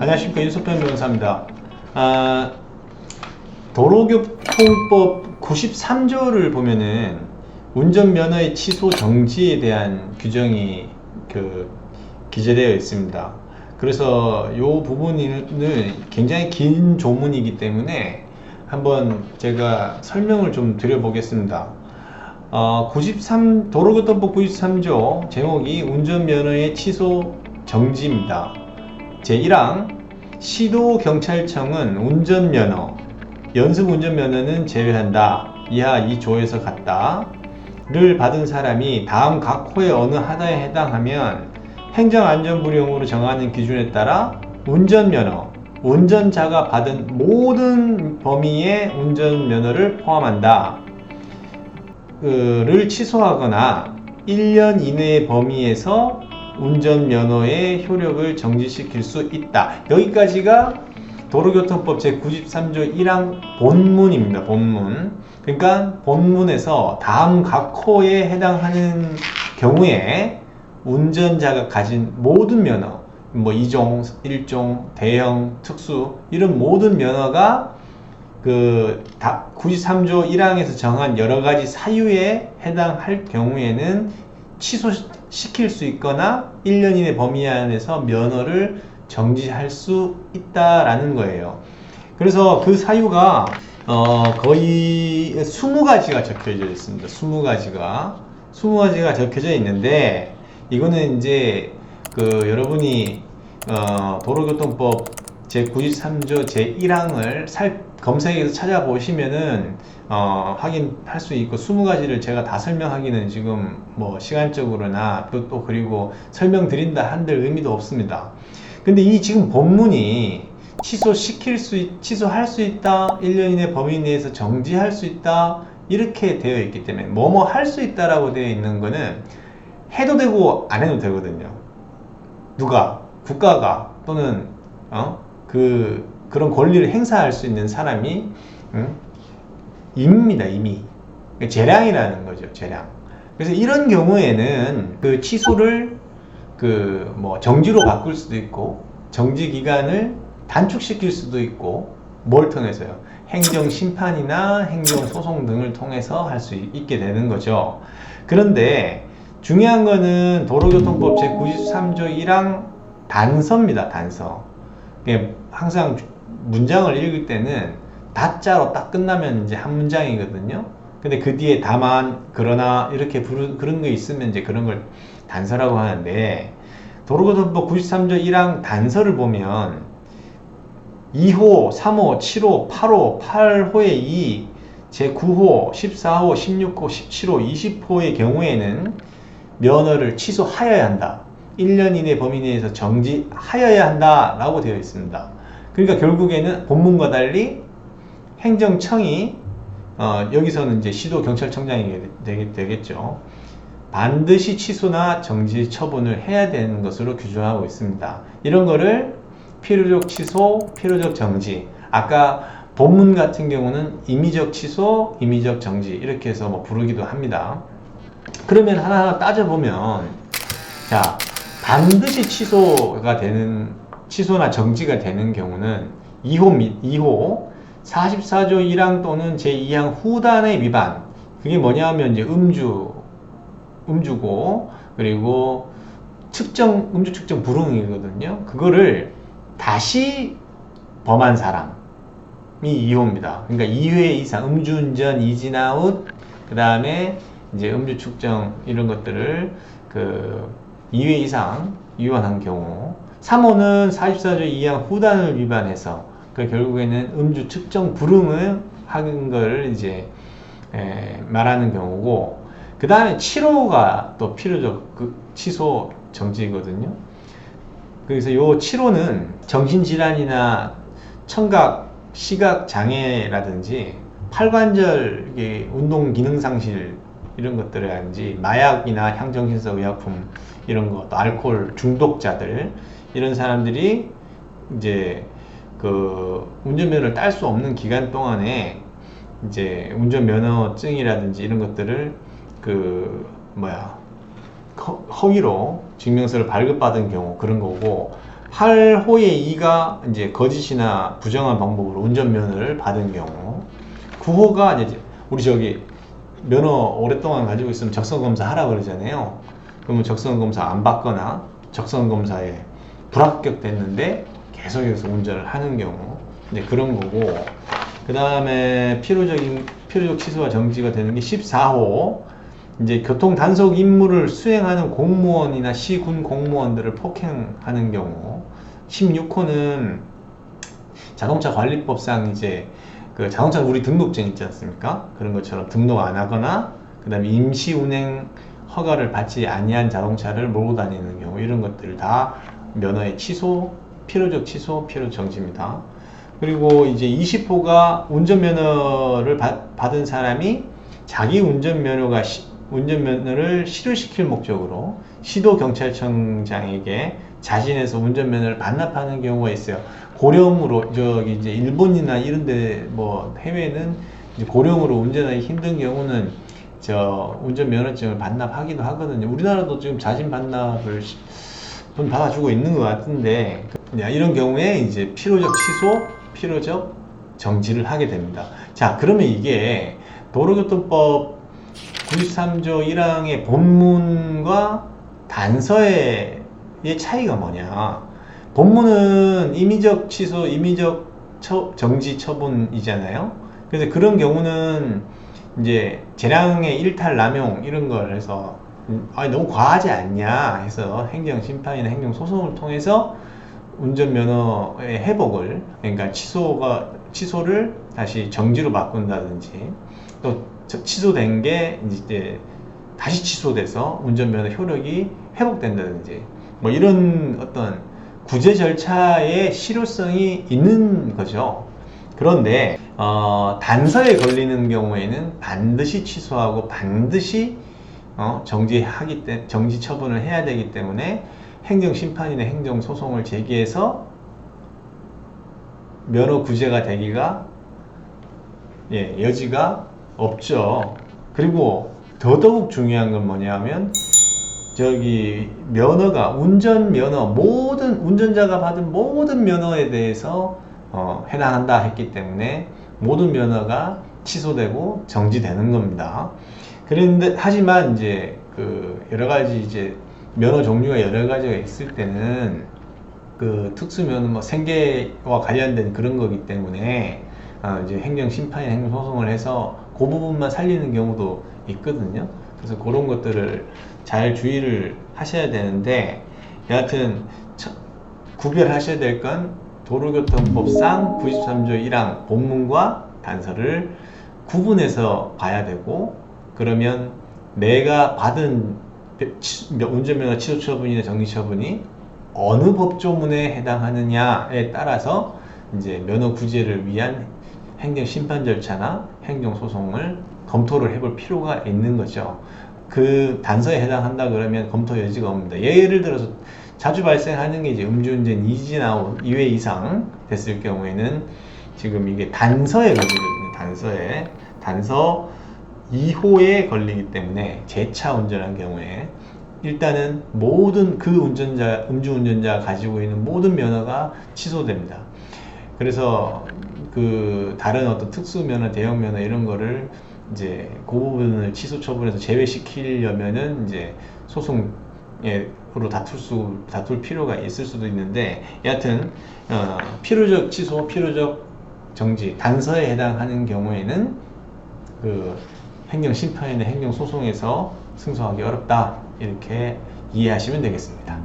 안녕하십니까, 윤석현 변호사입니다. 도로교통법 93조를 보면은 운전면허의 취소 정지에 대한 규정이 기재되어 있습니다. 그래서 이 부분은 굉장히 긴 조문이기 때문에 한번 제가 설명을 좀 드려보겠습니다. 도로교통법 93조 제목이 운전면허의 취소 정지입니다. 제1항 시도경찰청은 운전면허, 연습운전면허는 제외한다. 이하 이 조에서 같다를 받은 사람이 다음 각 호의 어느 하나에 해당하면 행정안전부령으로 정하는 기준에 따라 운전면허, 운전자가 받은 모든 범위의 운전면허를 포함한다. 를 취소하거나 1년 이내의 범위에서 운전면허의 효력을 정지시킬 수 있다. 여기까지가 도로교통법 제93조 1항 본문입니다. 본문. 그러니까 본문에서 다음 각 호에 해당하는 경우에 운전자가 가진 모든 면허, 뭐 2종, 1종, 대형, 특수 이런 모든 면허가 93조 1항에서 정한 여러가지 사유에 해당할 경우에는 취소시킬 수 있거나 1년 이내 범위 안에서 면허를 정지할 수 있다라는 거예요. 그래서 그 사유가 거의 20가지가 적혀져 있습니다. 20가지가 적혀져 있는데, 이거는 이제 여러분이 도로교통법 제93조 제1항을 검색해서 찾아보시면은 확인할 수 있고, 20가지를 제가 다 설명하기는 지금 뭐 시간적으로나 또 그리고 설명드린다 한들 의미도 없습니다. 근데 이 지금 본문이 취소할 수 있다, 1년 이내 범위 내에서 정지할 수 있다, 이렇게 되어 있기 때문에 뭐뭐 할 수 있다라고 되어 있는 거는 해도 되고 안 해도 되거든요. 국가가 또는 그런 권리를 행사할 수 있는 사람이 임입니다. 임의. 재량이라는 거죠. 재량. 그래서 이런 경우에는 그 취소를 정지로 바꿀 수도 있고, 정지 기간을 단축시킬 수도 있고, 뭘 통해서요? 행정심판이나 행정소송 등을 통해서 할 수 있게 되는 거죠. 그런데 중요한 거는 도로교통법 제93조 1항 단서입니다. 단서. 항상 문장을 읽을 때는 다자로 딱 끝나면 이제 한 문장이거든요. 근데 그 뒤에 다만, 그러나 이렇게 그런 게 있으면 이제 그런 걸 단서라고 하는데, 도로교통법 93조 1항 단서를 보면 2호, 3호, 7호, 8호, 8호의 2, 제9호, 14호, 16호, 17호, 20호의 경우에는 면허를 취소하여야 한다. 1년 이내 범위 내에서 정지하여야 한다 라고 되어 있습니다. 그러니까 결국에는 본문과 달리 행정청이 여기서는 이제 시도경찰청장이 되겠죠. 반드시 취소나 정지 처분을 해야 되는 것으로 규정하고 있습니다. 이런 거를 필요적 취소, 필요적 정지, 아까 본문 같은 경우는 임의적 취소, 임의적 정지 이렇게 해서 뭐 부르기도 합니다. 그러면 하나하나 따져보면, 자, 반드시 취소나 정지가 되는 경우는 2호 44조 1항 또는 제2항 후단의 위반. 그게 뭐냐 하면 이제 음주고, 그리고 음주 측정 불응이거든요. 그거를 다시 범한 사람이 2호입니다. 그러니까 2회 이상 음주운전, 이진아웃, 그 다음에 이제 음주 측정 이런 것들을 2회 이상 위반한 경우. 3호는 44조 2항 후단을 위반해서 결국에는 음주 측정 불응을 하는 걸 이제 말하는 경우고, 그 다음에 7호가 또 필요적 취소 정지거든요. 그래서 요 7호는 정신질환이나 청각, 시각 장애라든지 팔관절 운동 기능 상실 이런 것들이라든지 마약이나 향정신성 의약품 이런 것, 또 알코올 중독자들, 이런 사람들이 이제 운전면허를 딸 수 없는 기간 동안에 이제 운전면허증이라든지 이런 것들을 허위로 증명서를 발급받은 경우 그런 거고, 8호의 2가 이제 거짓이나 부정한 방법으로 운전면허를 받은 경우, 9호가 이제 우리 저기 면허 오랫동안 가지고 있으면 적성검사 하라 그러잖아요. 그러면 적성검사 안 받거나 적성검사에 불합격됐는데 계속해서 운전을 하는 경우, 이제 그런 거고, 그 다음에 필요적 취소와 정지가 되는 게 14호, 이제 교통 단속 임무를 수행하는 공무원이나 시군 공무원들을 폭행하는 경우. 16호는 자동차 관리법상 이제 그 자동차 우리 등록증 있지 않습니까? 그런 것처럼 등록 안 하거나, 그 다음에 임시 운행 허가를 받지 아니한 자동차를 몰고 다니는 경우, 이런 것들 다 면허의 취소, 필요적 취소, 필요적 정지입니다. 그리고 이제 20호가 운전면허를 받은 사람이 자기 운전면허를 실효시킬 목적으로 시도경찰청장에게 자신에서 운전면허를 반납하는 경우가 있어요. 고령으로, 저기 이제 일본이나 이런데 뭐 해외는 이제 고령으로 운전하기 힘든 경우는 저 운전면허증을 반납하기도 하거든요. 우리나라도 지금 자진 반납을 돈 받아주고 있는 것 같은데, 이런 경우에 이제 필요적 취소, 필요적 정지를 하게 됩니다. 자, 그러면 이게 도로교통법 93조 1항의 본문과 단서의 차이가 뭐냐? 본문은 임의적 취소, 임의적 정지 처분이잖아요. 그래서 그런 경우는 이제 재량의 일탈, 남용 이런 걸 해서 너무 과하지 않냐 해서 행정심판이나 행정소송을 통해서 운전면허의 회복을, 그러니까 취소를 다시 정지로 바꾼다든지, 또 취소된 게 이제 다시 취소돼서 운전면허 효력이 회복된다든지, 뭐 이런 어떤 구제 절차의 실효성이 있는 거죠. 그런데 단서에 걸리는 경우에는 반드시 취소하고 반드시 정지 처분을 해야 되기 때문에 행정심판이나 행정소송을 제기해서 면허 구제가 되기가 여지가 없죠. 그리고 더더욱 중요한 건 뭐냐면, 저기 면허가 모든 운전자가 받은 모든 면허에 대해서 해당한다 했기 때문에 모든 면허가 취소되고 정지되는 겁니다. 그런데 하지만 이제 그 여러 가지 이제 면허 종류가 여러 가지가 있을 때는 그 특수면허 뭐 생계와 관련된 그런 거기 때문에 이제 행정심판이나 행정소송을 해서 그 부분만 살리는 경우도 있거든요. 그래서 그런 것들을 잘 주의를 하셔야 되는데, 여하튼 구별하셔야 될 건 도로교통법상 93조 1항 본문과 단서를 구분해서 봐야 되고, 그러면 내가 받은 운전면허 취소 처분이나 정지 처분이 어느 법조문에 해당하느냐에 따라서 이제 면허 구제를 위한 행정심판 절차나 행정소송을 검토를 해볼 필요가 있는 거죠. 그 단서에 해당한다 그러면 검토 여지가 없습니다. 예를 들어서 자주 발생하는 게 이제 음주운전 2회 이상 됐을 경우에는 지금 이게 단서에 걸리거든요. 단서 2호에 걸리기 때문에 재차 운전한 경우에 일단은 모든 그 음주운전자가 가지고 있는 모든 면허가 취소됩니다. 그래서 그 다른 어떤 특수면허, 대형면허 이런 거를 이제 그 부분을 취소 처분해서 제외시키려면은 이제 소송으로 다툴 필요가 있을 수도 있는데, 여하튼 필요적 취소, 필요적 정지, 단서에 해당하는 경우에는 그 행정심판이나 행정소송에서 승소하기 어렵다, 이렇게 이해하시면 되겠습니다.